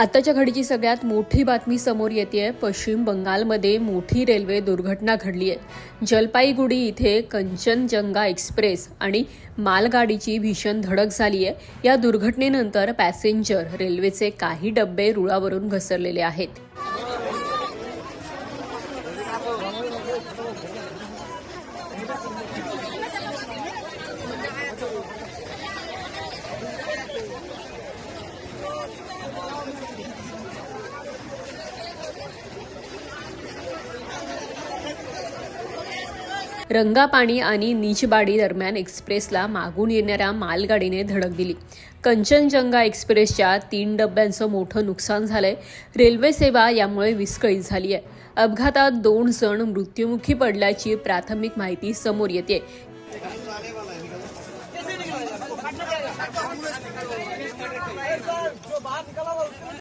आताच्या घडीची सगळ्यात मोठी बातमी समोर येते। पश्चिम बंगालमध्ये मोठी रेल्वे दुर्घटना घडली आहे। जलपाईगुडी इथे कंचनजंगा एक्सप्रेस आणि मालगाडीची भीषण धडक झाली आहे। या दुर्घटनेनंतर पॅसेंजर रेल्वेचे काही डब्बे रुळावरून घसरलेले आहेत। रंगापाणी आणि नीचबाडी दरम्यान एक्सप्रेसला मागून येणाऱ्या मालगाडीने धडक दिली। कंचनजंगा एक्सप्रेसच्या 3 डब्यांचं मोठं नुकसान झालंय। रेल्वे सेवा यामुळे विस्कळीत झाली आहे। अपघातात 2 जण मृत्युमुखी पडल्याची प्राथमिक माहिती समोर येते।